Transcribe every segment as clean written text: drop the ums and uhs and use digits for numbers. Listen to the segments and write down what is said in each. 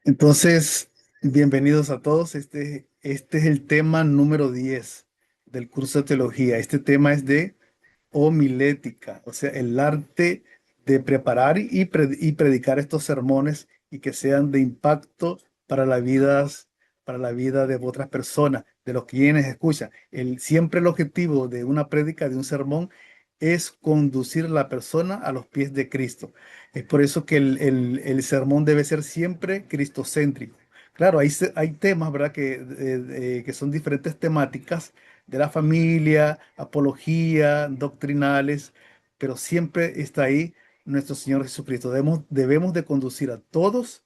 Entonces, bienvenidos a todos. Este es el tema número 10 del curso de teología. Este tema es de homilética, o sea, el arte de preparar y predicar estos sermones y que sean de impacto para la vida de otras personas, de los quienes escuchan. Siempre el objetivo de una prédica, de un sermón, es conducir a la persona a los pies de Cristo. Es por eso que el sermón debe ser siempre cristocéntrico. Claro, hay temas, ¿verdad? Que son diferentes temáticas de la familia, apología, doctrinales, pero siempre está ahí nuestro Señor Jesucristo. Debemos de conducir a todos,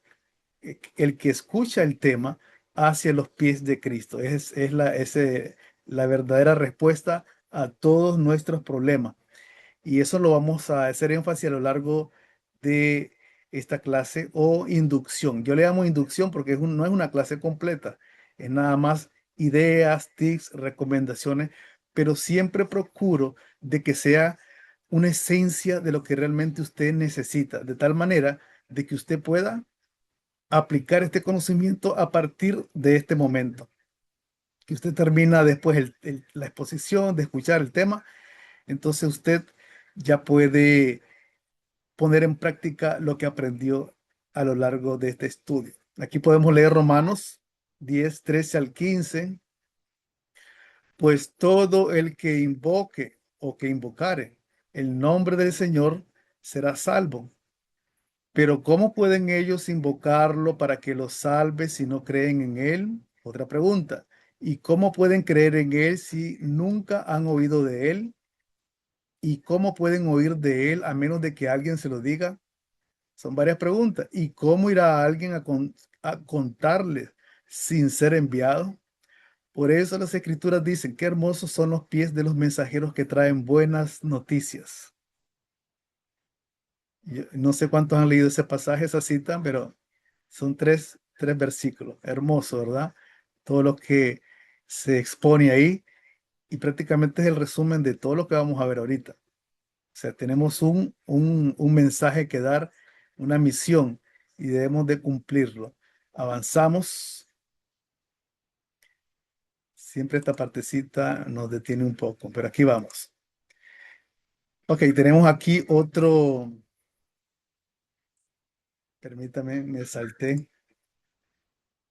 el que escucha el tema, hacia los pies de Cristo. Es la verdadera respuesta a todos nuestros problemas. Y eso lo vamos a hacer énfasis a lo largo de esta clase o inducción. Yo le llamo inducción porque no es una clase completa, es nada más ideas, tips, recomendaciones, pero siempre procuro de que sea una esencia de lo que realmente usted necesita, de tal manera de que usted pueda aplicar este conocimiento a partir de este momento. Que usted termina después la exposición, de escuchar el tema, entonces usted ya puede poner en práctica lo que aprendió a lo largo de este estudio. Aquí podemos leer Romanos 10, 13 al 15. Pues todo el que invoque o que invocare el nombre del Señor será salvo. Pero ¿cómo pueden ellos invocarlo para que los salve si no creen en Él? Otra pregunta. ¿Y cómo pueden creer en Él si nunca han oído de Él? ¿Y cómo pueden oír de Él a menos de que alguien se lo diga? Son varias preguntas. ¿Y cómo irá alguien a contarles sin ser enviado? Por eso las escrituras dicen, qué hermosos son los pies de los mensajeros que traen buenas noticias. Yo no sé cuántos han leído ese pasaje, esa cita, pero son tres versículos. Hermoso, ¿verdad? Todo lo que se expone ahí y prácticamente es el resumen de todo lo que vamos a ver ahorita. O sea, tenemos un mensaje que dar, una misión y debemos de cumplirlo. Avanzamos. Siempre esta partecita nos detiene un poco, pero aquí vamos. Ok, tenemos aquí otro, permítame, me salté.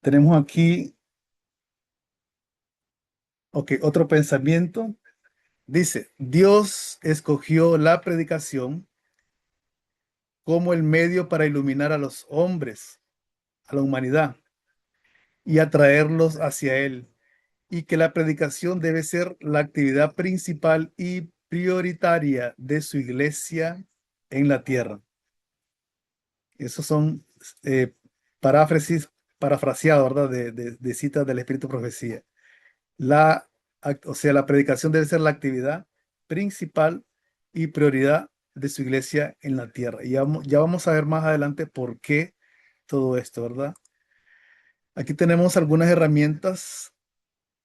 Tenemos aquí, ok, otro pensamiento. Dice, Dios escogió la predicación como el medio para iluminar a los hombres, a la humanidad, y atraerlos hacia Él, y que la predicación debe ser la actividad principal y prioritaria de su iglesia en la tierra. Esos son eh, paráfrasis, parafraseado, ¿verdad? De citas del Espíritu Profecía. O sea, la predicación debe ser la actividad principal y prioridad de su iglesia en la tierra. Y ya vamos a ver más adelante por qué todo esto, ¿verdad? Aquí tenemos algunas herramientas.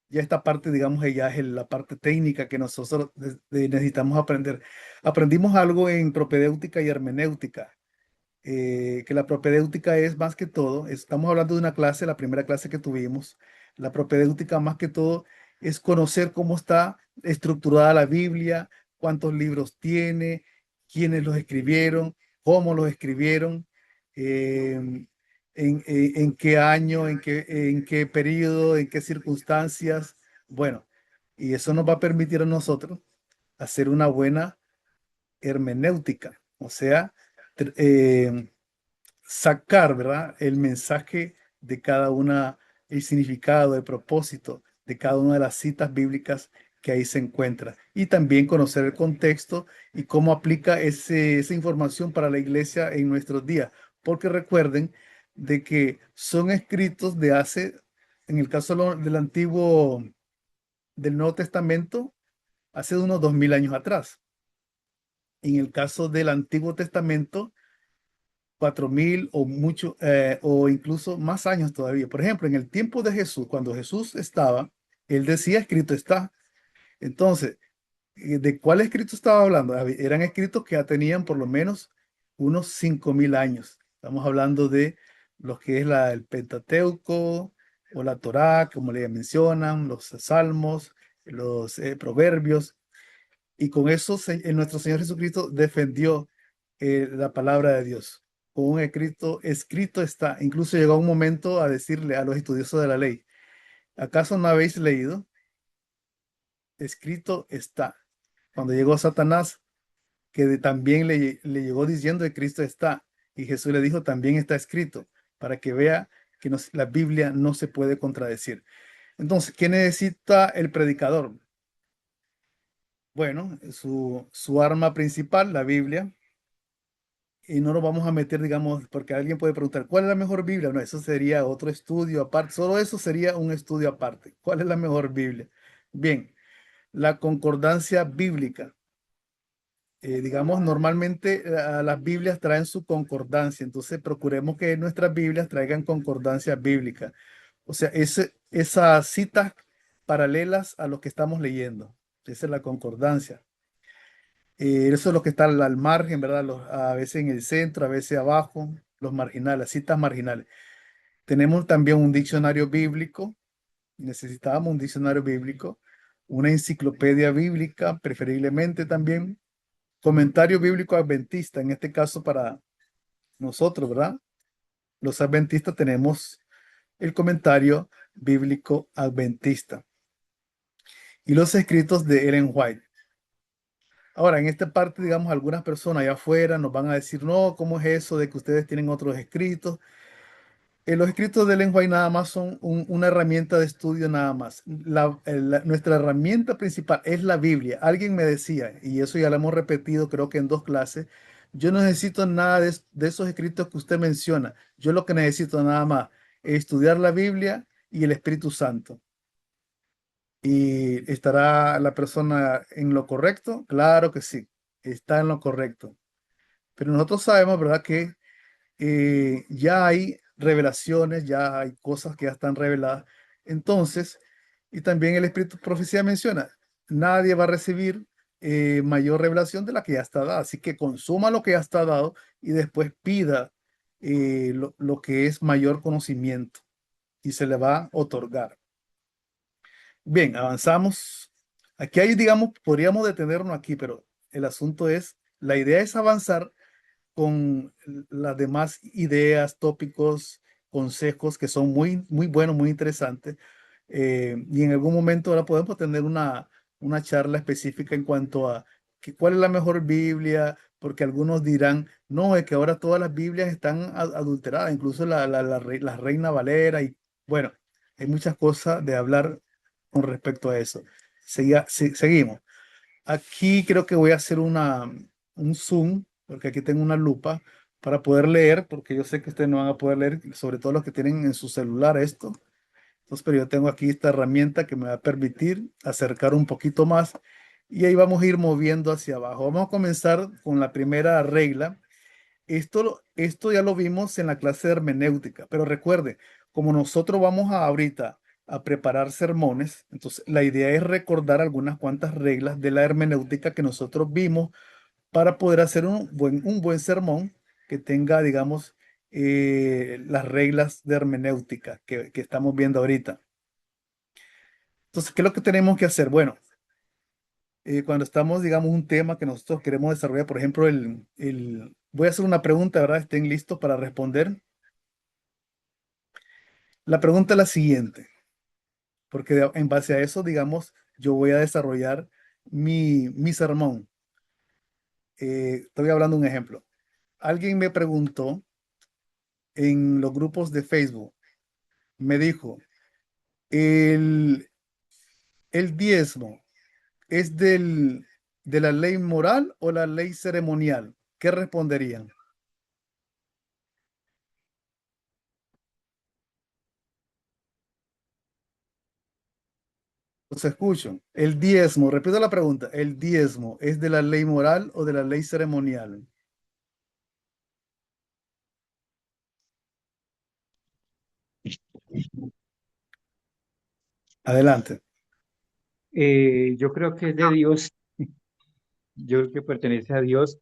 Ya esta parte, digamos, ya es la parte técnica que nosotros necesitamos aprender. Aprendimos algo en propedéutica y hermenéutica, que la propedéutica es más que todo, estamos hablando de una clase, la primera clase que tuvimos, la propedéutica más que todo es conocer cómo está estructurada la Biblia, cuántos libros tiene, quiénes los escribieron, cómo los escribieron, eh, en qué año, en qué periodo, en qué circunstancias. Bueno, y eso nos va a permitir a nosotros hacer una buena hermenéutica, o sea, tr- eh, sacar, ¿verdad? El mensaje de cada una, el significado, el propósito de cada una de las citas bíblicas que ahí se encuentra. Y también conocer el contexto y cómo aplica esa información para la iglesia en nuestros días. Porque recuerden de que son escritos de hace, en el caso del antiguo, del Nuevo Testamento, hace de unos 2000 años atrás. En el caso del Antiguo Testamento, 4000 o mucho, o incluso más años todavía. Por ejemplo, en el tiempo de Jesús, cuando Jesús estaba, él decía, escrito está. Entonces, ¿de cuál escrito estaba hablando? Eran escritos que ya tenían por lo menos unos 5000 años. Estamos hablando de lo que es el Pentateuco o la Torá, como le mencionan, los salmos, los proverbios, y con eso nuestro Señor Jesucristo defendió la palabra de Dios. Con un escrito está. Incluso llegó un momento a decirle a los estudiosos de la ley, ¿acaso no habéis leído? Escrito está. Cuando llegó Satanás, también le llegó diciendo que Cristo está. Y Jesús le dijo, también está escrito, para que vea que la Biblia no se puede contradecir. Entonces, ¿qué necesita el predicador? Bueno, su arma principal, la Biblia, y no nos vamos a meter, digamos, porque alguien puede preguntar, ¿cuál es la mejor Biblia? No, eso sería otro estudio aparte, solo eso sería un estudio aparte. ¿Cuál es la mejor Biblia? Bien, la concordancia bíblica. Digamos, normalmente las Biblias traen su concordancia, entonces procuremos que nuestras Biblias traigan concordancia bíblica. O sea, esas citas paralelas a lo que estamos leyendo. Esa es la concordancia. Eso es lo que está al margen, ¿verdad? A veces en el centro, a veces abajo, los marginales, las citas marginales. Tenemos también un diccionario bíblico, necesitábamos un diccionario bíblico, una enciclopedia bíblica, preferiblemente también, comentario bíblico adventista, en este caso para nosotros, ¿verdad? Los adventistas tenemos el comentario bíblico adventista y los escritos de Ellen White. Ahora, en esta parte, digamos, algunas personas allá afuera nos van a decir, no, ¿cómo es eso de que ustedes tienen otros escritos? Los escritos de Ellen White nada más son una herramienta de estudio nada más. Nuestra herramienta principal es la Biblia. Alguien me decía, y eso ya lo hemos repetido creo que en dos clases, yo no necesito nada de esos escritos que usted menciona. Yo lo que necesito nada más es estudiar la Biblia y el Espíritu Santo. ¿Y estará la persona en lo correcto? Claro que sí, está en lo correcto. Pero nosotros sabemos, ¿verdad? Que ya hay revelaciones, ya hay cosas que ya están reveladas. Entonces, y también el Espíritu de Profecía menciona, nadie va a recibir mayor revelación de la que ya está dada. Así que consuma lo que ya está dado y después pida lo que es mayor conocimiento y se le va a otorgar. Bien, avanzamos. Aquí hay, digamos, podríamos detenernos aquí, pero el asunto es, la idea es avanzar con las demás ideas, tópicos, consejos que son muy, muy buenos, muy interesantes. Y en algún momento ahora podemos tener una charla específica en cuanto a cuál es la mejor Biblia, porque algunos dirán, no, es que ahora todas las Biblias están adulteradas, incluso la Reina Valera, y bueno, hay muchas cosas de hablar con respecto a eso. Seguimos. Aquí creo que voy a hacer un zoom, porque aquí tengo una lupa para poder leer, porque yo sé que ustedes no van a poder leer, sobre todo los que tienen en su celular esto. Entonces, pero yo tengo aquí esta herramienta que me va a permitir acercar un poquito más y ahí vamos a ir moviendo hacia abajo. Vamos a comenzar con la primera regla. Esto ya lo vimos en la clase de hermenéutica, pero recuerde, como nosotros vamos ahorita a preparar sermones, entonces la idea es recordar algunas cuantas reglas de la hermenéutica que nosotros vimos para poder hacer un buen sermón que tenga, digamos, las reglas de hermenéutica que estamos viendo ahorita. Entonces, ¿qué es lo que tenemos que hacer? Bueno, cuando estamos, digamos, un tema que nosotros queremos desarrollar, por ejemplo, voy a hacer una pregunta, ¿verdad? Estén listos para responder. La pregunta es la siguiente, porque en base a eso, digamos, yo voy a desarrollar mi sermón. Estoy hablando de un ejemplo. Alguien me preguntó en los grupos de Facebook, me dijo, ¿el, el diezmo es de la ley moral o la ley ceremonial? ¿Qué responderían? Los escucho. El diezmo, repito la pregunta, ¿el diezmo es de la ley moral o de la ley ceremonial? Adelante. Yo creo que es de Dios, yo creo que pertenece a Dios.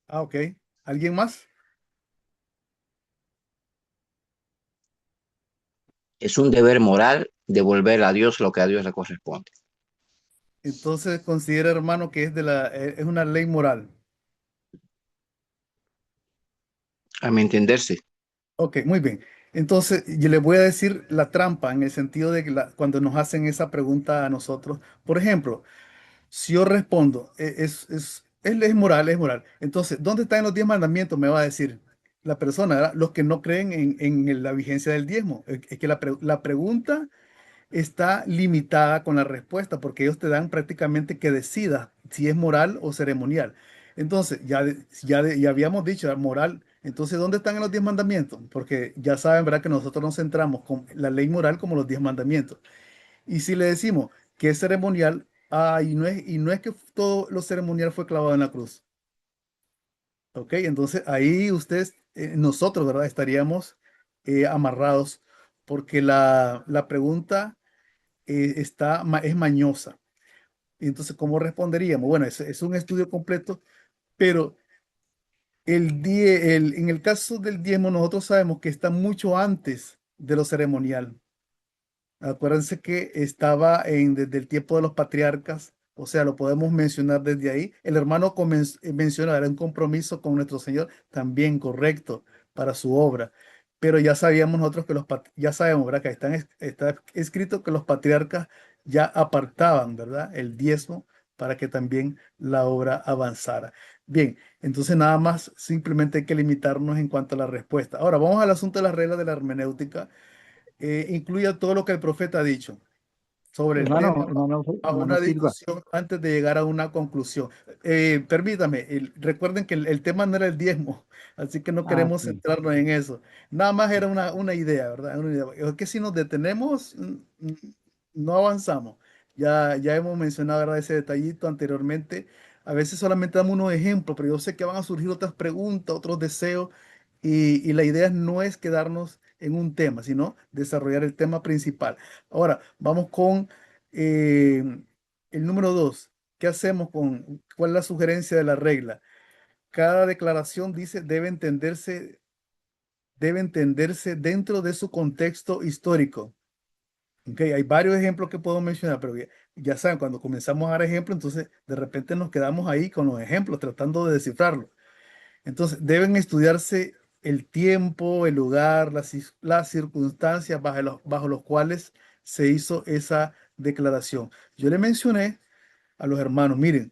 Ah, ok. ¿Alguien más? Es un deber moral devolver a Dios lo que a Dios le corresponde. Entonces considera, hermano, que es una ley moral. A mi entenderse. Ok, muy bien. Entonces, yo le voy a decir la trampa en el sentido de que cuando nos hacen esa pregunta a nosotros, por ejemplo, si yo respondo, es moral, es moral. Entonces, ¿dónde están los 10 mandamientos? Me va a decir la persona, ¿verdad? Los que no creen en la vigencia del diezmo. Es que la pregunta está limitada con la respuesta, porque ellos te dan prácticamente que decidas si es moral o ceremonial. Entonces, ya habíamos dicho, moral. Entonces, ¿dónde están los 10 mandamientos? Porque ya saben, ¿verdad? Que nosotros nos centramos con la ley moral como los 10 mandamientos. Y si le decimos que es ceremonial, y no es que todo lo ceremonial fue clavado en la cruz. ¿Ok? Entonces, ahí ustedes, nosotros, ¿verdad? Estaríamos amarrados, porque la pregunta es mañosa. Y entonces, ¿cómo responderíamos? Bueno, es un estudio completo, pero en el caso del diezmo, nosotros sabemos que está mucho antes de lo ceremonial. Acuérdense que estaba desde el tiempo de los patriarcas, o sea, lo podemos mencionar desde ahí. El hermano menciona, era un compromiso con nuestro Señor, también correcto para su obra. Pero ya sabíamos nosotros que ya sabemos, ¿verdad? Que está escrito que los patriarcas ya apartaban, ¿verdad? El diezmo para que también la obra avanzara. Bien, entonces nada más, simplemente hay que limitarnos en cuanto a la respuesta. Ahora, vamos al asunto de las reglas de la hermenéutica. Incluya todo lo que el profeta ha dicho sobre el tema, a Hermano una Silva. discusión antes de llegar a una conclusión. Permítame, recuerden que el tema no era el diezmo, así que no Ah, queremos sí. centrarnos en eso. Nada más era una idea, ¿verdad? Una idea. Es que si nos detenemos, no avanzamos. Ya hemos mencionado, ¿verdad? Ese detallito anteriormente. A veces solamente damos unos ejemplos, pero yo sé que van a surgir otras preguntas, otros deseos, y la idea no es quedarnos en un tema, sino desarrollar el tema principal. Ahora, vamos con eh, el número 2. ¿Qué hacemos cuál es la sugerencia de la regla? Cada declaración dice debe entenderse dentro de su contexto histórico. Ok, hay varios ejemplos que puedo mencionar, pero ya saben, cuando comenzamos a dar ejemplos, entonces de repente nos quedamos ahí con los ejemplos, tratando de descifrarlo. Entonces, deben estudiarse el tiempo, el lugar, las circunstancias bajo los cuales se hizo esa declaración. Yo le mencioné a los hermanos, miren,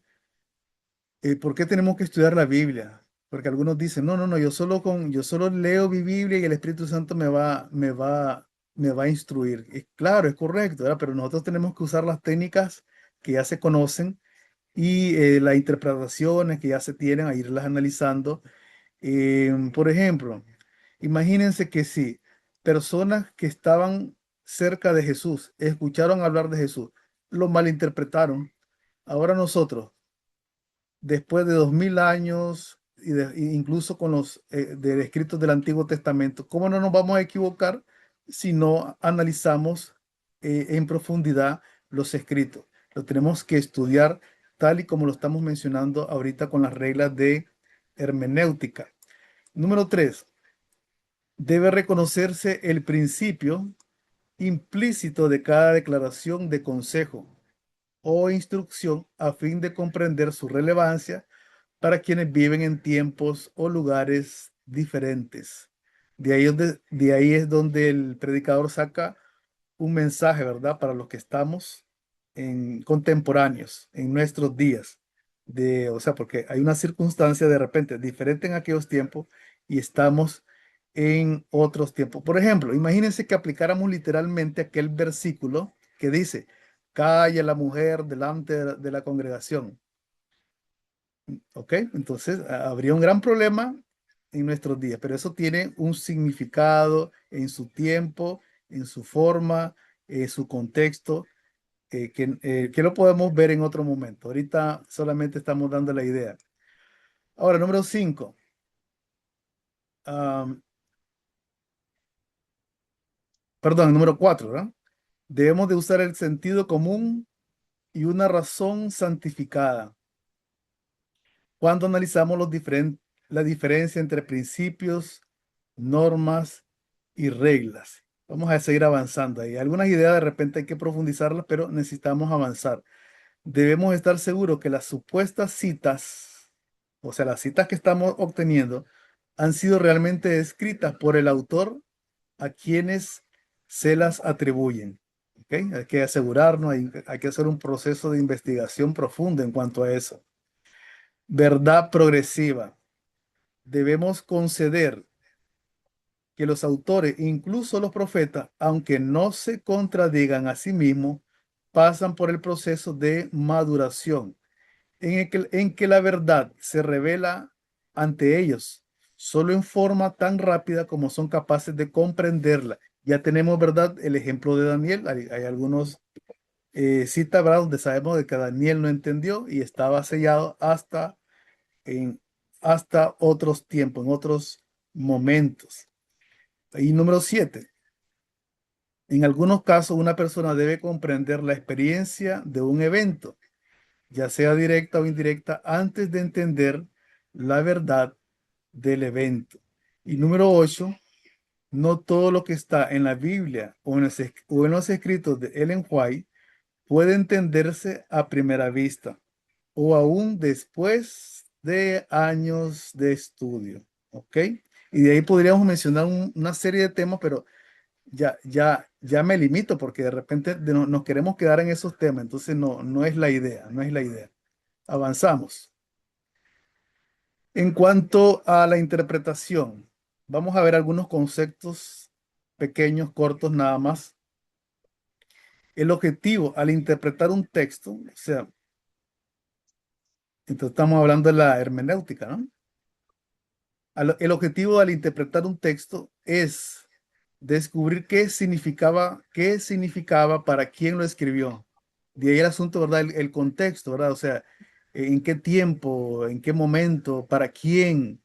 ¿por qué tenemos que estudiar la Biblia? Porque algunos dicen, no, no, no, yo solo leo mi Biblia y el Espíritu Santo me va a instruir. Y claro, es correcto, ¿verdad? Pero nosotros tenemos que usar las técnicas que ya se conocen y las interpretaciones que ya se tienen, a irlas analizando. Por ejemplo, imagínense que si personas que estaban cerca de Jesús escucharon hablar de Jesús, lo malinterpretaron. Ahora nosotros, después de 2000 años incluso con los de escritos del Antiguo Testamento, ¿cómo no nos vamos a equivocar si no analizamos en profundidad los escritos? Lo tenemos que estudiar tal y como lo estamos mencionando ahorita con las reglas de hermenéutica. Número 3, debe reconocerse el principio implícito de cada declaración de consejo o instrucción a fin de comprender su relevancia para quienes viven en tiempos o lugares diferentes. De ahí es donde el predicador saca un mensaje, ¿verdad? Para los que estamos en contemporáneos, en nuestros días. O sea, porque hay una circunstancia de repente diferente en aquellos tiempos y estamos en otros tiempos. Por ejemplo, imagínense que aplicáramos literalmente aquel versículo que dice, calla la mujer delante de la congregación. ¿Ok? Entonces habría un gran problema en nuestros días, pero eso tiene un significado en su tiempo, en su forma, en su contexto, que lo podemos ver en otro momento. Ahorita solamente estamos dando la idea. Ahora, número 5. Perdón, número 4, ¿verdad? Debemos de usar el sentido común y una razón santificada cuando analizamos la diferencia entre principios, normas y reglas. Vamos a seguir avanzando ahí. Algunas ideas de repente hay que profundizarlas, pero necesitamos avanzar. Debemos estar seguros que las supuestas citas, o sea, las citas que estamos obteniendo, han sido realmente escritas por el autor a quienes se las atribuyen. ¿Ok? Hay que asegurarnos, hay que hacer un proceso de investigación profundo en cuanto a eso. Verdad progresiva. Debemos conceder que los autores, incluso los profetas, aunque no se contradigan a sí mismos, pasan por el proceso de maduración, en que la verdad se revela ante ellos, solo en forma tan rápida como son capaces de comprenderla. Ya tenemos, ¿verdad? El ejemplo de Daniel. Hay algunos citas, ¿verdad? Donde sabemos de que Daniel no entendió y estaba sellado en, hasta otros tiempos, en otros momentos. Y número 7. En algunos casos, una persona debe comprender la experiencia de un evento, ya sea directa o indirecta, antes de entender la verdad del evento. Y número 8. No todo lo que está en la Biblia o en los escritos de Ellen White puede entenderse a primera vista o aún después de años de estudio. ¿Ok? Y de ahí podríamos mencionar una serie de temas, pero ya me limito porque de repente nos queremos quedar en esos temas, entonces no es la idea, no es la idea. Avanzamos. En cuanto a la interpretación, vamos a ver algunos conceptos pequeños, cortos nada más. El objetivo al interpretar un texto, o sea, entonces estamos hablando de la hermenéutica, ¿no? El objetivo al interpretar un texto es descubrir qué significaba para quién lo escribió. De ahí el asunto, ¿verdad? El contexto, ¿verdad? O sea, en qué tiempo, en qué momento, para quién.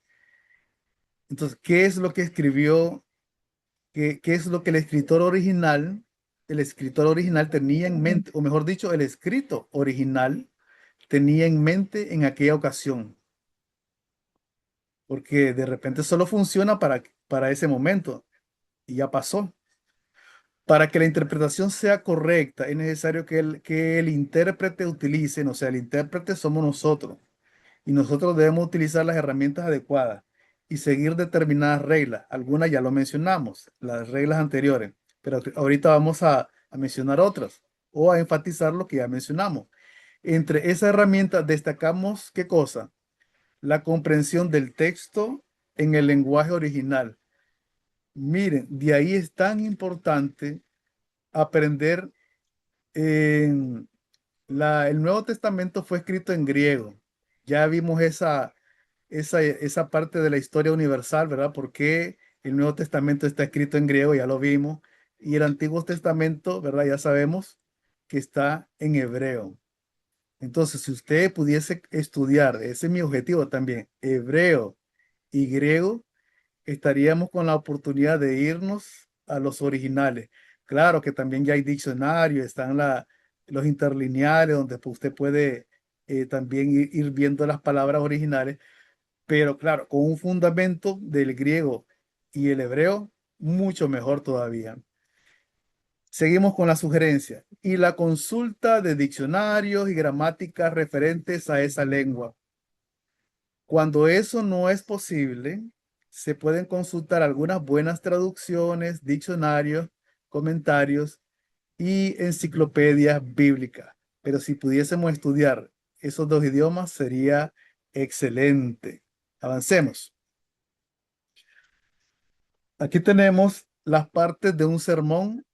Entonces, ¿qué es lo que escribió? ¿Qué es lo que el escritor original tenía en mente, o mejor dicho, el escrito original tenía en mente en aquella ocasión? Porque de repente solo funciona para ese momento y ya pasó. Para que la interpretación sea correcta, es necesario que el intérprete utilice, o sea, el intérprete somos nosotros, y nosotros debemos utilizar las herramientas adecuadas y seguir determinadas reglas. Algunas ya lo mencionamos, las reglas anteriores, pero ahorita vamos a mencionar otras o a enfatizar lo que ya mencionamos. Entre esas herramientas destacamos, ¿qué cosa? La comprensión del texto en el lenguaje original. Miren, de ahí es tan importante aprender. En el Nuevo Testamento fue escrito en griego. Ya vimos esa parte de la historia universal, ¿verdad? Porque el Nuevo Testamento está escrito en griego, ya lo vimos. Y el Antiguo Testamento, ¿verdad? Ya sabemos que está en hebreo. Entonces, si usted pudiese estudiar, ese es mi objetivo también, hebreo y griego, estaríamos con la oportunidad de irnos a los originales. Claro que también ya hay diccionarios, están los interlineales, donde pues, usted puede también ir viendo las palabras originales, pero claro, con un fundamento del griego y el hebreo, mucho mejor todavía. Seguimos con la sugerencia y la consulta de diccionarios y gramáticas referentes a esa lengua. Cuando eso no es posible, se pueden consultar algunas buenas traducciones, diccionarios, comentarios y enciclopedias bíblicas. Pero si pudiésemos estudiar esos dos idiomas, sería excelente. Avancemos. Aquí tenemos las partes de un sermón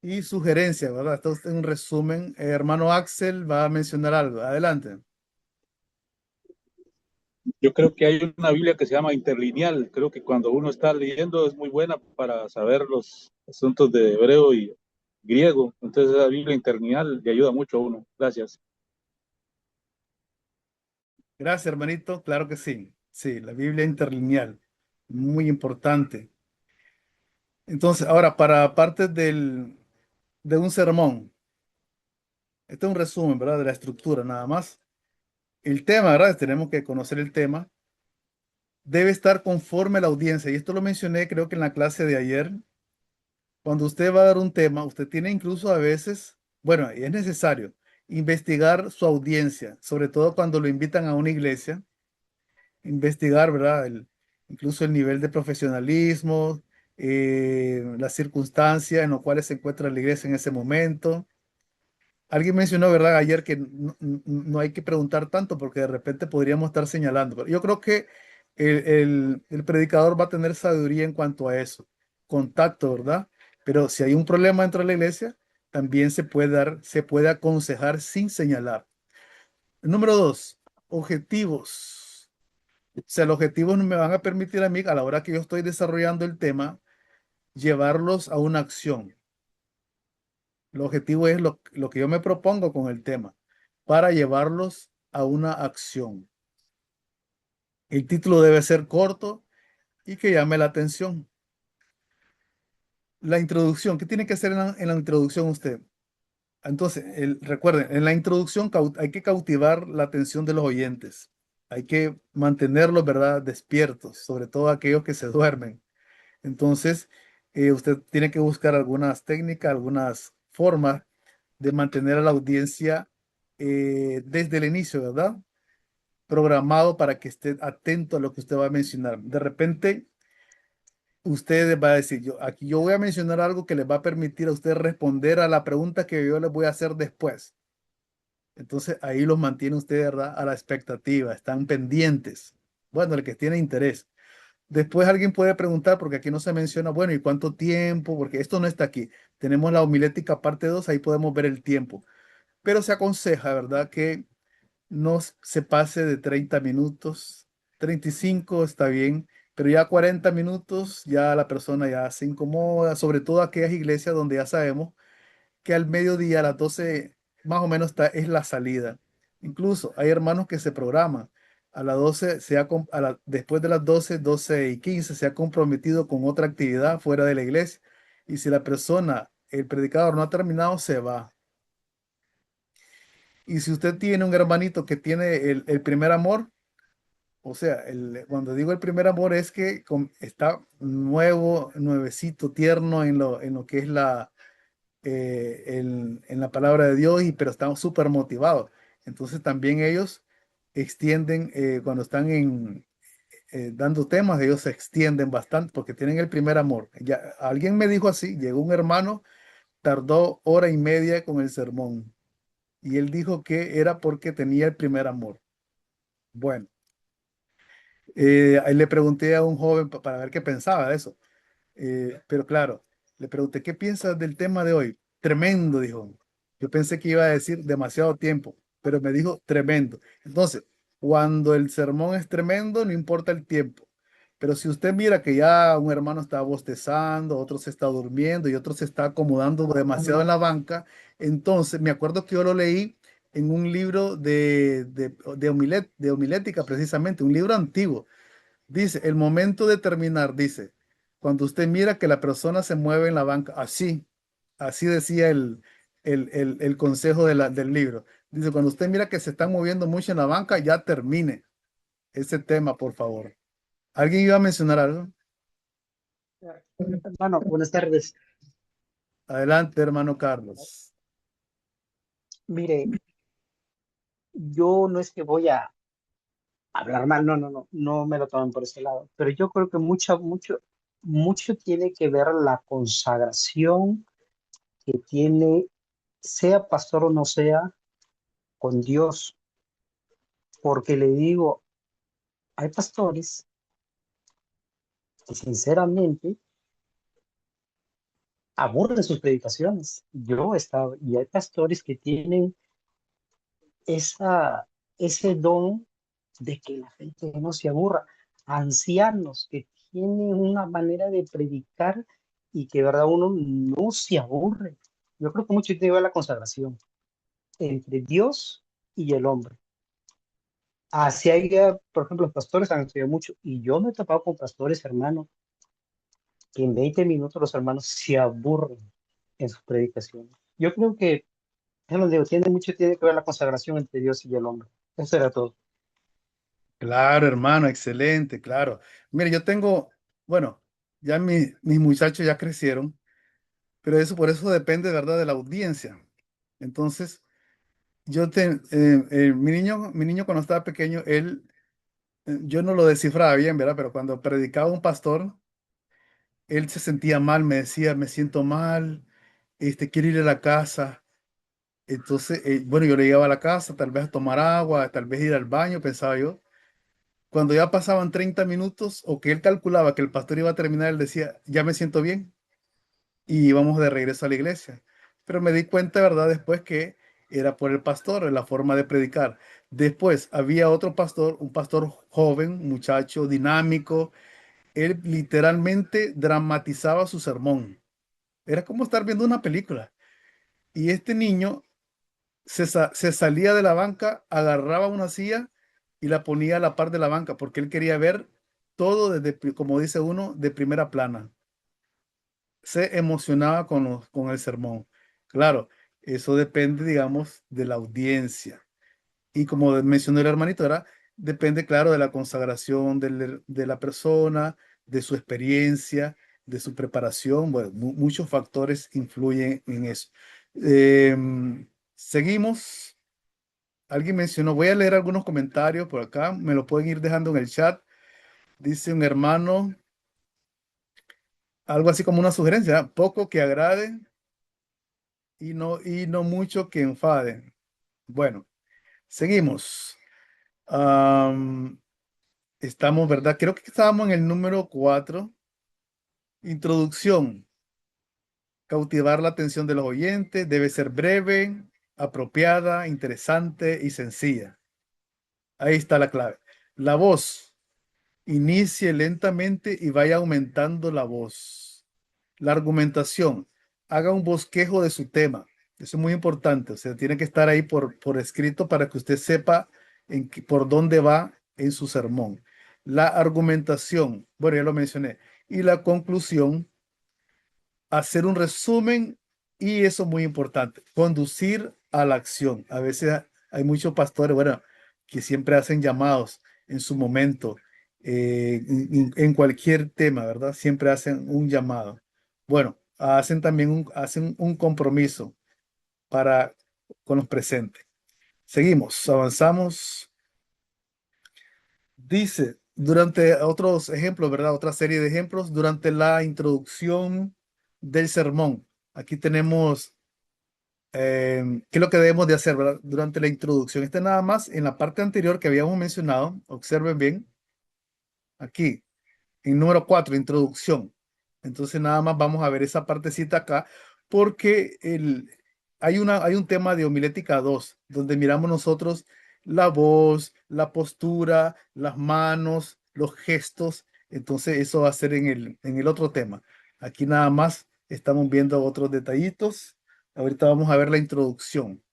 y sugerencias, ¿verdad? Esto es un resumen. Hermano Axel va a mencionar algo. Adelante. Yo creo que hay una Biblia que se llama interlineal. Creo que cuando uno está leyendo es muy buena para saber los asuntos de hebreo y griego. Entonces la Biblia interlineal le ayuda mucho a uno. Gracias. Gracias, hermanito. Claro que sí. Sí, la Biblia interlineal. Muy importante. Entonces, ahora, para partes de un sermón. Este es un resumen, ¿verdad? De la estructura, nada más. El tema, ¿verdad? Tenemos que conocer el tema. debe estar conforme a la audiencia. Y esto lo mencioné creo que en la clase de ayer. Cuando usted va a dar un tema, usted tiene incluso a veces, bueno, y es necesario investigar su audiencia, sobre todo cuando lo invitan a una iglesia, investigar, ¿verdad? Incluso el nivel de profesionalismo, las circunstancias en las cuales se encuentra la iglesia en ese momento. Alguien mencionó, ¿verdad? Ayer que no hay que preguntar tanto porque de repente podríamos estar señalando. Pero yo creo que el predicador va a tener sabiduría en cuanto a eso. Contacto, ¿verdad? Pero si hay un problema dentro de la iglesia, también se puede aconsejar sin señalar. Número dos, objetivos. O sea, los objetivos me van a permitir a mí, a la hora que yo estoy desarrollando el tema, llevarlos a una acción. El objetivo es lo que yo me propongo con el tema para llevarlos a una acción. El título debe ser corto y que llame la atención. La introducción, ¿qué tiene que hacer en la introducción usted? Entonces, recuerden, en la introducción hay que cautivar la atención de los oyentes. Hay que mantenerlos, ¿verdad? Despiertos, sobre todo aquellos que se duermen. Entonces, usted tiene que buscar algunas técnicas, algunas formas de mantener a la audiencia desde el inicio, ¿verdad? Programado para que esté atento a lo que usted va a mencionar. De repente, usted va a decir, aquí yo voy a mencionar algo que les va a permitir a usted responder a la pregunta que yo les voy a hacer después. Entonces, ahí los mantiene usted, ¿verdad? A la expectativa, están pendientes. Bueno, el que tiene interés. Después alguien puede preguntar, porque aquí no se menciona, bueno, ¿y cuánto tiempo? Porque esto no está aquí. Tenemos la homilética parte 2, ahí podemos ver el tiempo. Pero se aconseja, ¿verdad? Que no se pase de 30 minutos. 35 está bien, pero ya 40 minutos ya la persona ya se incomoda, sobre todo aquellas iglesias donde ya sabemos que al mediodía, a las 12 más o menos es la salida. Incluso hay hermanos que se programan. A las 12 después de las 12:15 se ha comprometido con otra actividad fuera de la iglesia. Y si la persona, el predicador no ha terminado, se va. Y si usted tiene un hermanito que tiene el primer amor, o sea, cuando digo el primer amor es que está nuevo, nuevecito, tierno en lo que es en la palabra de Dios, pero están súper motivados. Entonces también ellos extienden, cuando están dando temas, ellos se extienden bastante porque tienen el primer amor. Ya, alguien me dijo así, llegó un hermano, tardó hora y media con el sermón y él dijo que era porque tenía el primer amor. Bueno, ahí le pregunté a un joven para ver qué pensaba de eso. Pero claro, le pregunté, ¿qué piensas del tema de hoy? Tremendo, dijo. Yo pensé que iba a decir demasiado tiempo, pero me dijo tremendo. Entonces, cuando el sermón es tremendo, no importa el tiempo. Pero si usted mira que ya un hermano está bostezando, otro se está durmiendo y otro se está acomodando demasiado en la banca, entonces me acuerdo que yo lo leí en un libro de homilética, precisamente, un libro antiguo. Dice, el momento de terminar, dice, cuando usted mira que la persona se mueve en la banca, así decía el consejo del libro. Dice, cuando usted mira que se están moviendo mucho en la banca, ya termine ese tema, por favor. ¿Alguien iba a mencionar algo? Hermano, buenas tardes. Adelante, hermano Carlos. Mire, yo no es que voy a hablar mal, no me lo tomen por ese lado, pero yo creo que mucho tiene que ver la consagración que tiene, sea pastor o no sea, con Dios, porque le digo, hay pastores que sinceramente aburren sus predicaciones. Yo he estado, y hay pastores que tienen esa, ese don de que la gente no se aburra. Ancianos que tienen una manera de predicar y que, verdad, uno no se aburre. Yo creo que mucho tiene que ver la consagración entre Dios y el hombre. Así hay, por ejemplo, los pastores han estudiado mucho y yo me he topado con pastores, hermanos, que en 20 minutos los hermanos se aburren en sus predicaciones. Yo creo que, ya lo digo, tiene que ver la consagración entre Dios y el hombre. Eso era todo. Claro, hermano, excelente, claro. Mire, yo tengo, bueno, ya mis muchachos ya crecieron, pero eso por eso depende, ¿verdad?, de la audiencia. Entonces, mi niño cuando estaba pequeño, yo no lo descifraba bien, ¿verdad? Pero cuando predicaba un pastor, él se sentía mal, me decía, me siento mal, quiero ir a la casa. Entonces, bueno, yo le llevaba a la casa, tal vez a tomar agua, tal vez ir al baño, pensaba yo. Cuando ya pasaban 30 minutos o que él calculaba que el pastor iba a terminar, él decía, ya me siento bien y íbamos de regreso a la iglesia. Pero me di cuenta, ¿verdad? Después que era por el pastor, la forma de predicar. Después había otro pastor, un pastor joven, muchacho, dinámico. Él literalmente dramatizaba su sermón. Era como estar viendo una película. Y este niño se salía de la banca, agarraba una silla y la ponía a la par de la banca, porque él quería ver todo desde, como dice uno, de primera plana. Se emocionaba con el sermón. Claro, eso depende, digamos, de la audiencia. Y como mencionó el hermanito, ahora depende, claro, de la consagración de la persona, de su experiencia, de su preparación. Bueno, muchos factores influyen en eso. Seguimos. Alguien mencionó, voy a leer algunos comentarios por acá, me lo pueden ir dejando en el chat. Dice un hermano, algo así como una sugerencia, ¿ah? Poco que agrade y no mucho que enfade. Bueno, seguimos. Am, Estamos, ¿verdad? Creo que estábamos en el número 4. Introducción. Cautivar la atención de los oyentes. Debe ser breve, apropiada, interesante y sencilla. Ahí está la clave. La voz. Inicie lentamente y vaya aumentando la voz. La argumentación. Haga un bosquejo de su tema. Eso es muy importante. O sea, tiene que estar ahí por escrito para que usted sepa por dónde va en su sermón. La argumentación. Bueno, ya lo mencioné. Y la conclusión, hacer un resumen y eso es muy importante, conducir a la acción. A veces hay muchos pastores, bueno, que siempre hacen llamados en su momento, en cualquier tema, ¿verdad? Siempre hacen un llamado. Bueno, hacen un compromiso para con los presentes. Seguimos, avanzamos. Dice, durante otros ejemplos, ¿verdad? Otra serie de ejemplos, durante la introducción del sermón. Aquí tenemos qué es lo que debemos de hacer, ¿verdad? Durante la introducción. Este nada más en la parte anterior que habíamos mencionado. Observen bien. Aquí, en número 4, introducción. Entonces nada más vamos a ver esa partecita acá porque hay un tema de homilética 2 donde miramos nosotros la voz, la postura, las manos, los gestos. Entonces eso va a ser en el otro tema. Aquí nada más estamos viendo otros detallitos. Ahorita vamos a ver la introducción.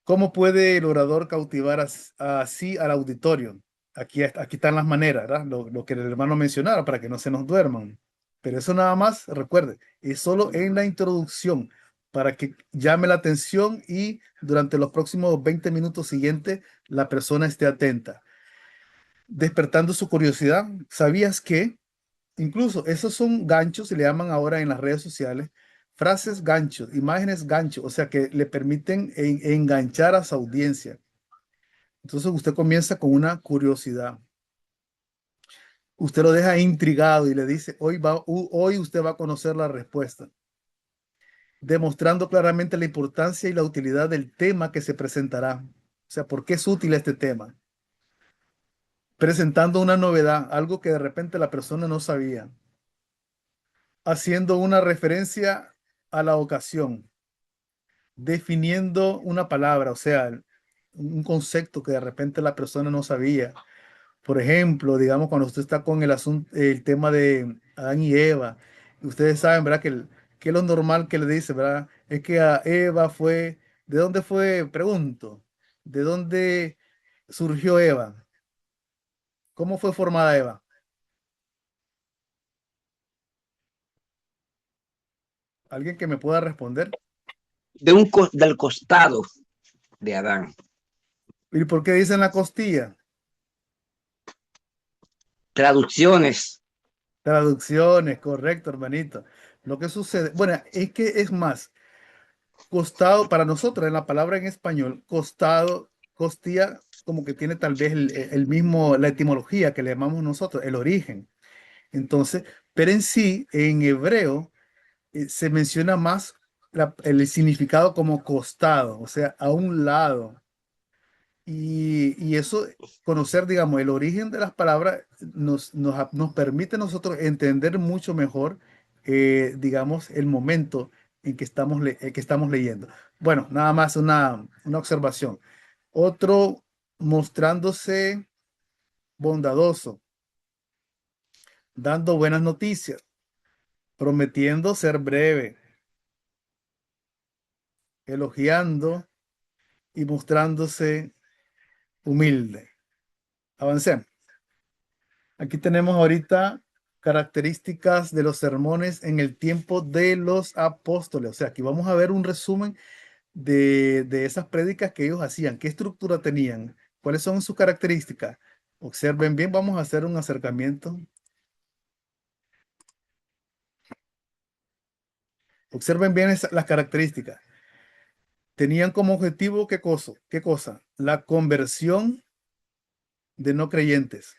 ¿Cómo puede el orador cautivar así al auditorio? Aquí están las maneras, ¿verdad? Lo que el hermano mencionaba para que no se nos duerman. Pero eso nada más, recuerde, es solo en la introducción para que llame la atención y durante los próximos 20 minutos siguientes la persona esté atenta. Despertando su curiosidad, ¿sabías que? Incluso esos son ganchos, se le llaman ahora en las redes sociales, frases ganchos, imágenes ganchos, o sea que le permiten enganchar a su audiencia. Entonces usted comienza con una curiosidad. Usted lo deja intrigado y le dice, hoy usted va a conocer la respuesta, demostrando claramente la importancia y la utilidad del tema que se presentará. O sea, ¿por qué es útil este tema? Presentando una novedad, algo que de repente la persona no sabía, haciendo una referencia a la ocasión, definiendo una palabra, o sea, un concepto que de repente la persona no sabía. Por ejemplo, digamos, cuando usted está con el tema de Adán y Eva, y ustedes saben, ¿verdad? Que lo normal que le dice, ¿verdad? Es que a Eva ¿de dónde fue? Pregunto, ¿de dónde surgió Eva? ¿Cómo fue formada Eva? ¿Alguien que me pueda responder? Del costado de Adán. ¿Y por qué dicen la costilla? Traducciones. Traducciones, correcto, hermanito. Lo que sucede, bueno, es que es más, costado, para nosotros, en la palabra en español, costado, costilla, como que tiene tal vez el mismo, la etimología que le llamamos nosotros, el origen. Entonces, pero en sí, en hebreo, se menciona más el significado como costado, o sea, a un lado. Y eso, conocer, digamos, el origen de las palabras nos permite a nosotros entender mucho mejor, digamos, el momento en que estamos leyendo. Bueno, nada más una observación. Otro, mostrándose bondadoso, dando buenas noticias, prometiendo ser breve, elogiando y mostrándose humilde. Avancemos. Aquí tenemos ahorita características de los sermones en el tiempo de los apóstoles. O sea, aquí vamos a ver un resumen de esas prédicas que ellos hacían. ¿Qué estructura tenían? ¿Cuáles son sus características? Observen bien, vamos a hacer un acercamiento. Observen bien las características. Tenían como objetivo ¿qué cosa? ¿Qué cosa? La conversión de no creyentes.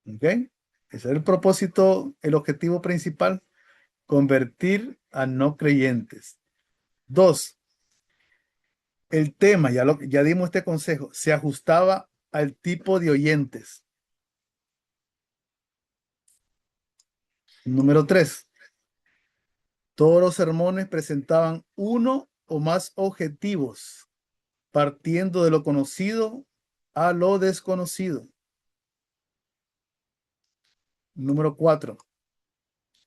¿Ok? Ese es el propósito, el objetivo principal, convertir a no creyentes. Dos, el tema, ya dimos este consejo, se ajustaba al tipo de oyentes. Número tres, todos los sermones presentaban uno o más objetivos, partiendo de lo conocido a lo desconocido. Número cuatro,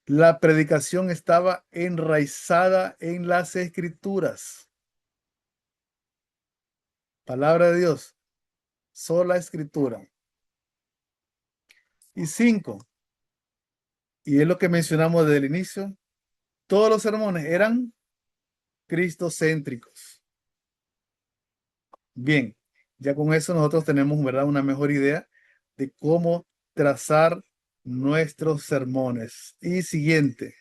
la predicación estaba enraizada en las escrituras. Palabra de Dios, sola escritura. Y cinco, y es lo que mencionamos desde el inicio, todos los sermones eran cristocéntricos. Bien, ya con eso nosotros tenemos, ¿verdad?, una mejor idea de cómo trazar nuestros sermones. Y siguiente.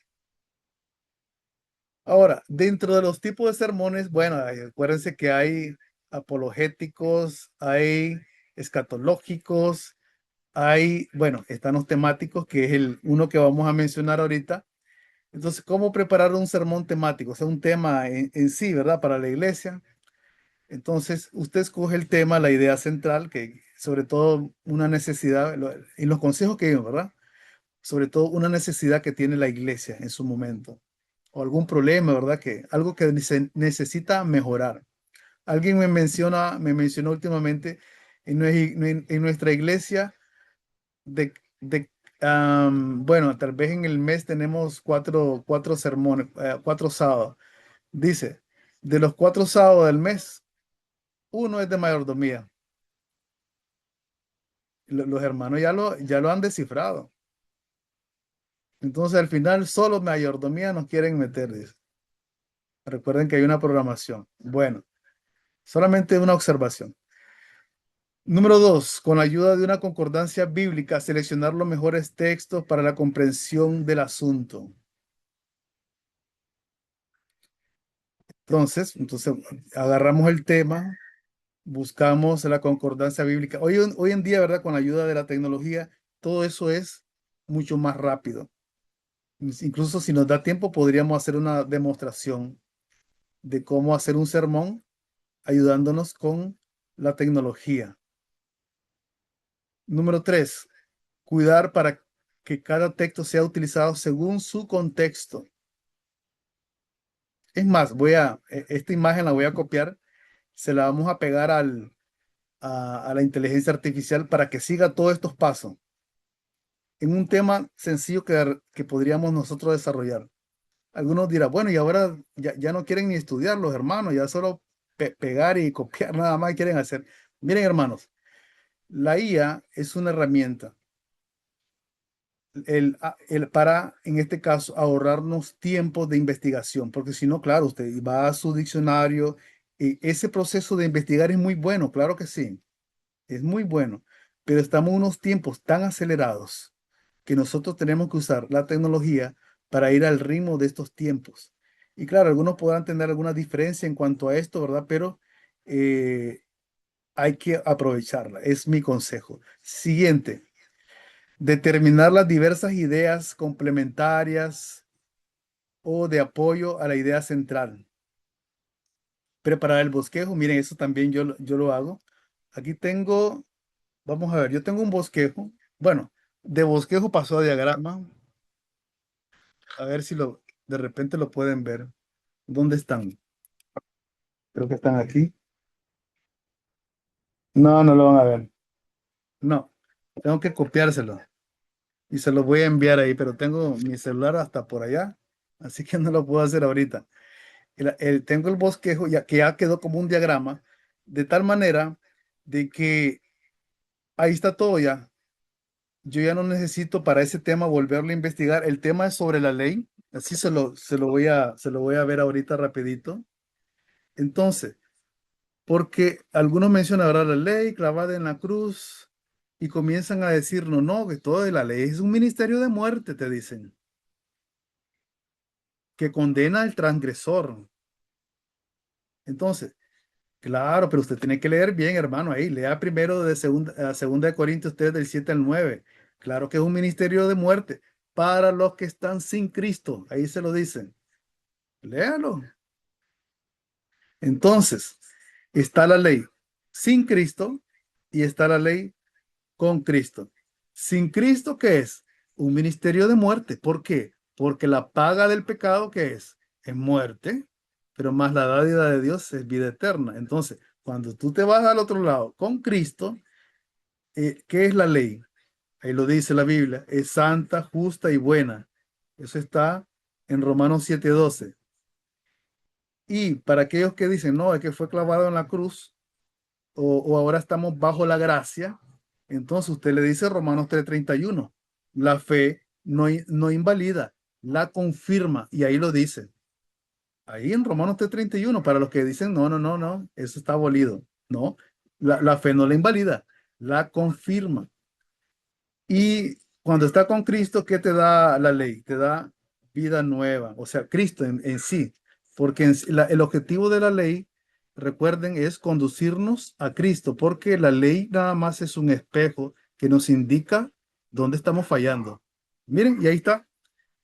Ahora, dentro de los tipos de sermones, bueno, acuérdense que hay apologéticos, hay escatológicos, hay, bueno, están los temáticos, que es el uno que vamos a mencionar ahorita. Entonces, ¿cómo preparar un sermón temático? O sea, un tema en sí, ¿verdad? Para la iglesia. Entonces, usted escoge el tema, la idea central, que sobre todo una necesidad, en los consejos que vimos, ¿verdad? Sobre todo una necesidad que tiene la iglesia en su momento, o algún problema, ¿verdad? Que algo que se necesita mejorar. Alguien me mencionó últimamente en nuestra iglesia bueno, tal vez en el mes tenemos cuatro sermones, 4 sábados. Dice, de los 4 sábados del mes, uno es de mayordomía. Los hermanos ya lo han descifrado. Entonces, al final, solo mayordomía nos quieren meter, dice. Recuerden que hay una programación. Bueno, solamente una observación. Número 2, con la ayuda de una concordancia bíblica, seleccionar los mejores textos para la comprensión del asunto. Entonces agarramos el tema, buscamos la concordancia bíblica. Hoy en día, ¿verdad? Con la ayuda de la tecnología, todo eso es mucho más rápido. Incluso si nos da tiempo, podríamos hacer una demostración de cómo hacer un sermón ayudándonos con la tecnología. Número 3, cuidar para que cada texto sea utilizado según su contexto. Es más, esta imagen la voy a copiar, se la vamos a pegar a la inteligencia artificial para que siga todos estos pasos en un tema sencillo que podríamos nosotros desarrollar. Algunos dirán, bueno, y ahora ya no quieren ni estudiar los hermanos, ya solo pegar y copiar nada más quieren hacer. Miren, hermanos, la IA es una herramienta para, en este caso, ahorrarnos tiempo de investigación, porque si no, claro, usted va a su diccionario y ese proceso de investigar es muy bueno, claro que sí, es muy bueno, pero estamos en unos tiempos tan acelerados que nosotros tenemos que usar la tecnología para ir al ritmo de estos tiempos. Y claro, algunos podrán tener alguna diferencia en cuanto a esto, ¿verdad? Pero eh, hay que aprovecharla. Es mi consejo. Siguiente, determinar las diversas ideas complementarias o de apoyo a la idea central. Preparar el bosquejo. Miren, eso también yo lo hago. Aquí tengo, vamos a ver, yo tengo un bosquejo. Bueno, de bosquejo pasó a diagrama. A ver si de repente lo pueden ver. ¿Dónde están? Creo que están aquí. No, no lo van a ver. No, tengo que copiárselo y se lo voy a enviar ahí, pero tengo mi celular hasta por allá, así que no lo puedo hacer ahorita. Tengo el bosquejo ya que ya quedó como un diagrama, de tal manera de que ahí está todo ya. Yo ya no necesito para ese tema volverlo a investigar. El tema es sobre la ley, así se lo voy a ver ahorita rapidito. Entonces, porque algunos mencionan ahora la ley clavada en la cruz y comienzan a decir, no, no, que todo de la ley es un ministerio de muerte, te dicen, que condena al transgresor. Entonces, claro, pero usted tiene que leer bien, hermano, ahí, lea primero de segunda de Corintios 3 del 7 al 9. Claro que es un ministerio de muerte para los que están sin Cristo, ahí se lo dicen. Léalo. Entonces, está la ley sin Cristo y está la ley con Cristo. Sin Cristo, ¿qué es? Un ministerio de muerte. ¿Por qué? Porque la paga del pecado, ¿qué es? Es muerte, pero más la dádiva de Dios es vida eterna. Entonces, cuando tú te vas al otro lado con Cristo, ¿qué es la ley? Ahí lo dice la Biblia, es santa, justa y buena. Eso está en Romanos 7:12. Y para aquellos que dicen, no, es que fue clavado en la cruz, o ahora estamos bajo la gracia, entonces usted le dice Romanos 3:31, la fe no invalida, la confirma, y ahí lo dice. Ahí en Romanos 3:31, para los que dicen, no, no, no, no, eso está abolido. No, la fe no la invalida, la confirma. Y cuando está con Cristo, ¿qué te da la ley? Te da vida nueva, o sea, Cristo en sí, porque el objetivo de la ley, recuerden, es conducirnos a Cristo, porque la ley nada más es un espejo que nos indica dónde estamos fallando. Miren, y ahí está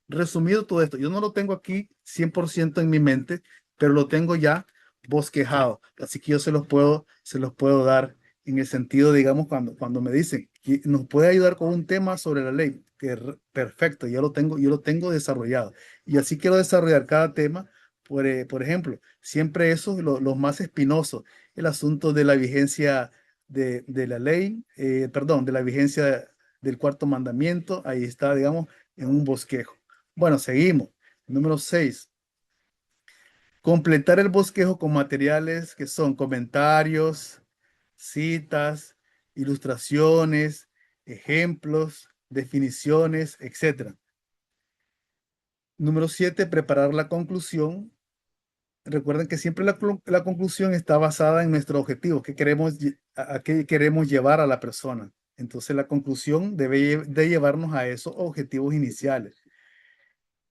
resumido todo esto. Yo no lo tengo aquí 100% en mi mente, pero lo tengo ya bosquejado. Así que yo se los puedo dar en el sentido, digamos, cuando me dicen que nos puede ayudar con un tema sobre la ley, que perfecto, yo lo tengo desarrollado. Y así quiero desarrollar cada tema. Por ejemplo, siempre esos, los más espinosos, el asunto de la vigencia de la ley, perdón, de la vigencia del cuarto mandamiento, ahí está, digamos, en un bosquejo. Bueno, seguimos. Número 6. Completar el bosquejo con materiales que son comentarios, citas, ilustraciones, ejemplos, definiciones, etcétera. Número 7. Preparar la conclusión. Recuerden que siempre la conclusión está basada en nuestro objetivo, a qué queremos llevar a la persona. Entonces la conclusión debe de llevarnos a esos objetivos iniciales.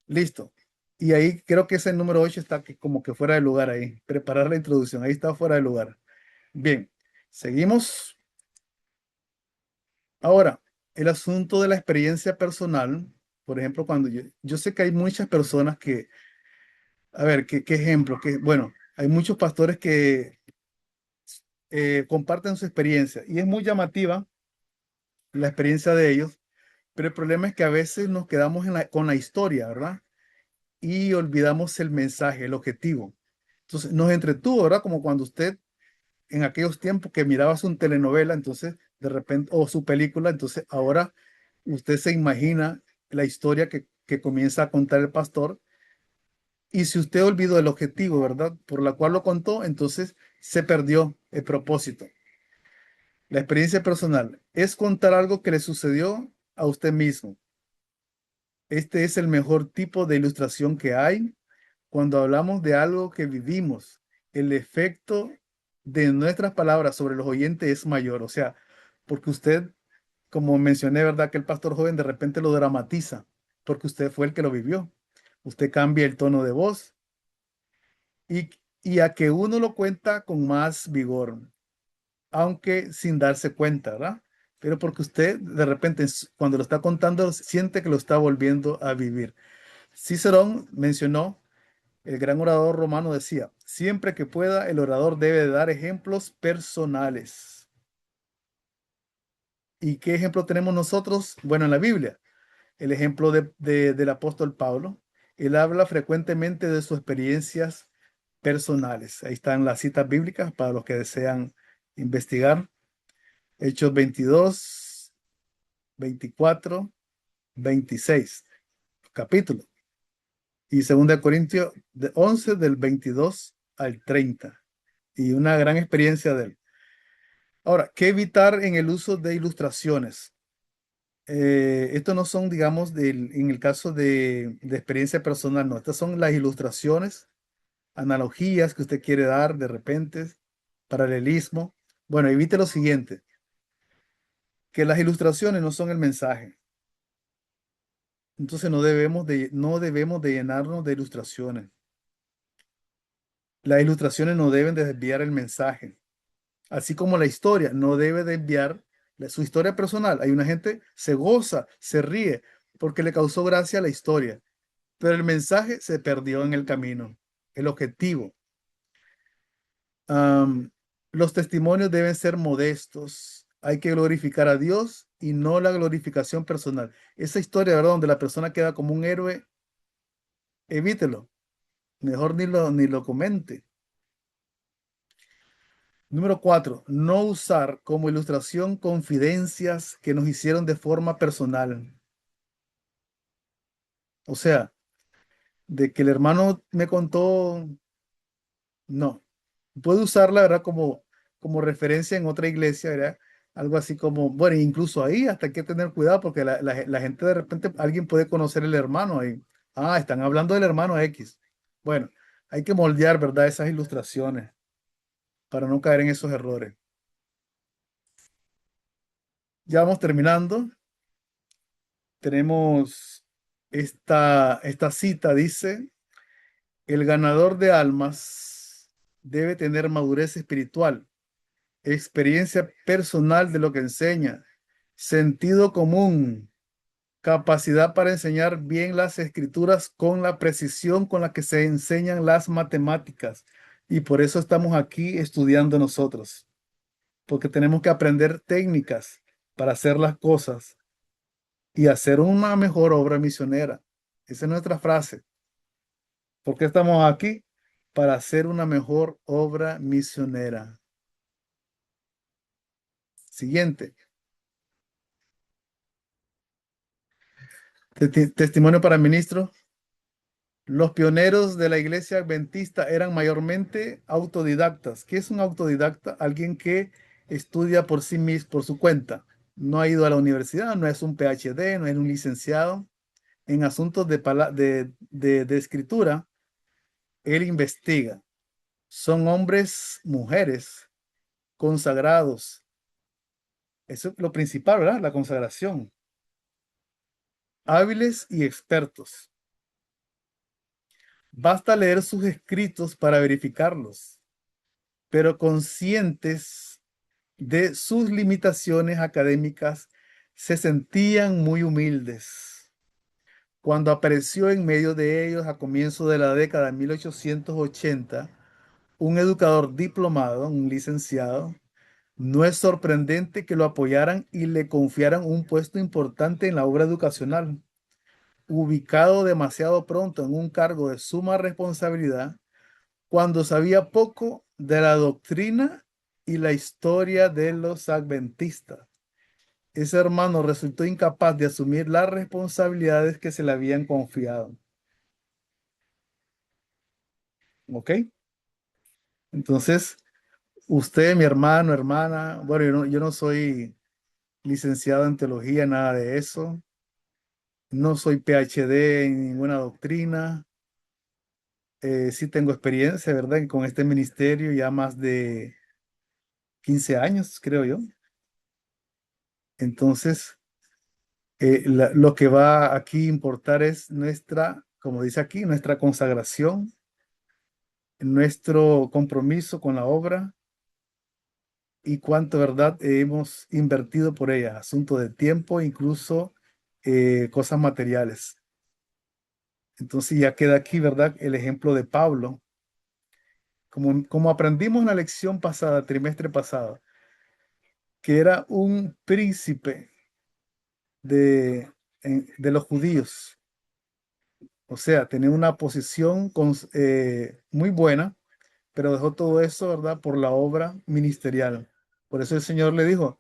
Listo. Y ahí creo que ese número 8 está como que fuera de lugar ahí. Preparar la introducción. Ahí está fuera de lugar. Bien, seguimos. Ahora, el asunto de la experiencia personal. Por ejemplo, cuando yo sé que hay muchas personas que, a ver, qué ejemplo, bueno, hay muchos pastores que comparten su experiencia y es muy llamativa la experiencia de ellos, pero el problema es que a veces nos quedamos con la historia, ¿verdad? Y olvidamos el mensaje, el objetivo. Entonces nos entretuvo, ¿verdad? Como cuando usted en aquellos tiempos que miraba su telenovela, entonces de repente, o su película, entonces ahora usted se imagina la historia que comienza a contar el pastor. Y si usted olvidó el objetivo, ¿verdad? Por la cual lo contó, entonces se perdió el propósito. La experiencia personal es contar algo que le sucedió a usted mismo. Este es el mejor tipo de ilustración que hay cuando hablamos de algo que vivimos. El efecto de nuestras palabras sobre los oyentes es mayor. O sea, porque usted como mencioné, ¿verdad? Que el pastor joven de repente lo dramatiza, porque usted fue el que lo vivió. Usted cambia el tono de voz y, y a que uno lo cuenta con más vigor, aunque sin darse cuenta, ¿verdad? Pero porque usted de repente cuando lo está contando siente que lo está volviendo a vivir. Cicerón mencionó, el gran orador romano decía, siempre que pueda, el orador debe dar ejemplos personales. ¿Y qué ejemplo tenemos nosotros? Bueno, en la Biblia, el ejemplo del apóstol Pablo. Él habla frecuentemente de sus experiencias personales. Ahí están las citas bíblicas para los que desean investigar. Hechos 22, 24, 26 capítulo. Y 2 Corintios 11 del 22 al 30. Y una gran experiencia de él. Ahora, ¿qué evitar en el uso de ilustraciones? Estos no son, digamos, en el caso de experiencia personal, no. Estas son las ilustraciones, analogías que usted quiere dar de repente, paralelismo. Bueno, evite lo siguiente, que las ilustraciones no son el mensaje. Entonces no debemos de llenarnos de ilustraciones. Las ilustraciones no deben de desviar el mensaje, así como la historia no debe desviar su historia personal. Hay una gente se goza, se ríe porque le causó gracia la historia, pero el mensaje se perdió en el camino, el objetivo. Am, los testimonios deben ser modestos. Hay que glorificar a Dios y no la glorificación personal. Esa historia, ¿verdad? Donde la persona queda como un héroe, evítelo. Mejor ni lo comente. Número 4, no usar como ilustración confidencias que nos hicieron de forma personal. O sea, de que el hermano me contó, no. Puede usarla, ¿verdad? Como referencia en otra iglesia, ¿verdad? Algo así como, bueno, incluso ahí hasta hay que tener cuidado porque la gente de repente, alguien puede conocer el hermano ahí. Ah, están hablando del hermano X. Bueno, hay que moldear, ¿verdad? Esas ilustraciones para no caer en esos errores. Ya vamos terminando. Tenemos esta cita, dice, el ganador de almas debe tener madurez espiritual, experiencia personal de lo que enseña, sentido común, capacidad para enseñar bien las escrituras con la precisión con la que se enseñan las matemáticas. Y por eso estamos aquí estudiando nosotros, porque tenemos que aprender técnicas para hacer las cosas y hacer una mejor obra misionera. Esa es nuestra frase. ¿Por qué estamos aquí? Para hacer una mejor obra misionera. Siguiente. Testimonio para ministro. Los pioneros de la iglesia adventista eran mayormente autodidactas. ¿Qué es un autodidacta? Alguien que estudia por sí mismo, por su cuenta. No ha ido a la universidad, no es un PhD, no es un licenciado en asuntos de escritura. Él investiga. Son hombres, mujeres consagrados. Eso es lo principal, ¿verdad? La consagración. Hábiles y expertos. Basta leer sus escritos para verificarlos, pero conscientes de sus limitaciones académicas, se sentían muy humildes. Cuando apareció en medio de ellos a comienzos de la década de 1880, un educador diplomado, un licenciado, no es sorprendente que lo apoyaran y le confiaran un puesto importante en la obra educacional. Ubicado demasiado pronto en un cargo de suma responsabilidad, cuando sabía poco de la doctrina y la historia de los adventistas. Ese hermano resultó incapaz de asumir las responsabilidades que se le habían confiado. ¿Ok? Entonces, usted, mi hermano, hermana, bueno, yo no soy licenciado en teología, nada de eso. No soy PhD en ninguna doctrina. Sí tengo experiencia, ¿verdad? Con este ministerio ya más de 15 años, creo yo. Entonces, lo que va aquí a importar es nuestra, como dice aquí, nuestra consagración, nuestro compromiso con la obra y cuánto, ¿verdad?, hemos invertido por ella, asunto de tiempo, incluso cosas materiales. Entonces ya queda aquí, ¿verdad?, el ejemplo de Pablo. Como aprendimos en la lección pasada, trimestre pasado, que era un príncipe de los judíos. O sea, tenía una posición muy buena, pero dejó todo eso, ¿verdad?, por la obra ministerial. Por eso el Señor le dijo,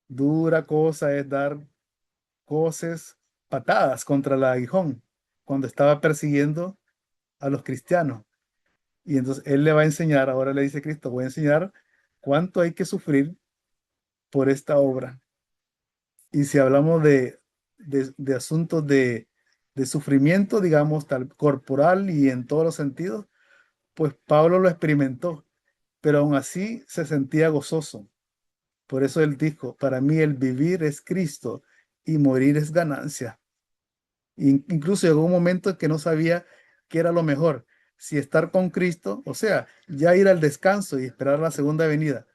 dura cosa es dar coces, patadas contra el aguijón, cuando estaba persiguiendo a los cristianos. Y entonces Él le va a enseñar, ahora le dice Cristo, voy a enseñar cuánto hay que sufrir por esta obra. Y si hablamos de asuntos de sufrimiento, digamos, tal corporal y en todos los sentidos, pues Pablo lo experimentó, pero aún así se sentía gozoso. Por eso él dijo, para mí el vivir es Cristo y morir es ganancia. Incluso llegó un momento en que no sabía qué era lo mejor, si estar con Cristo, o sea, ya ir al descanso y esperar la segunda venida,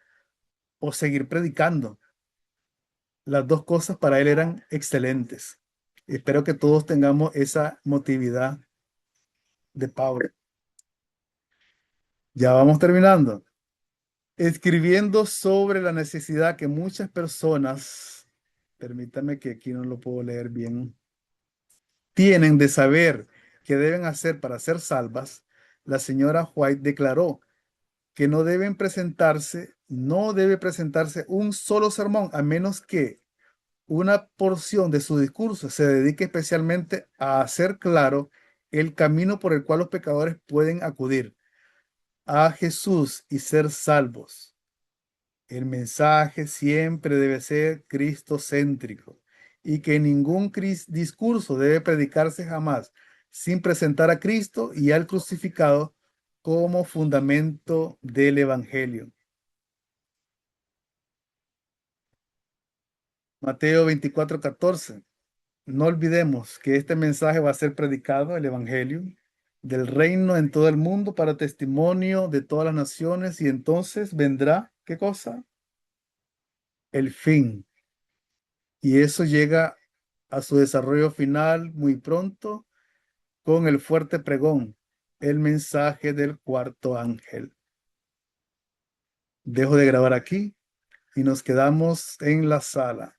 o seguir predicando. Las dos cosas para él eran excelentes. Espero que todos tengamos esa motividad de Pablo. Ya vamos terminando. Escribiendo sobre la necesidad que muchas personas, permítame que aquí no lo puedo leer bien, tienen de saber qué deben hacer para ser salvas, la señora White declaró que no debe presentarse un solo sermón, a menos que una porción de su discurso se dedique especialmente a hacer claro el camino por el cual los pecadores pueden acudir a Jesús y ser salvos. El mensaje siempre debe ser cristocéntrico y que ningún discurso debe predicarse jamás sin presentar a Cristo y al crucificado como fundamento del Evangelio. Mateo 24:14. No olvidemos que este mensaje va a ser predicado, el Evangelio del reino en todo el mundo para testimonio de todas las naciones y entonces vendrá, ¿qué cosa? El fin. Y eso llega a su desarrollo final muy pronto con el fuerte pregón, el mensaje del cuarto ángel. Dejo de grabar aquí y nos quedamos en la sala.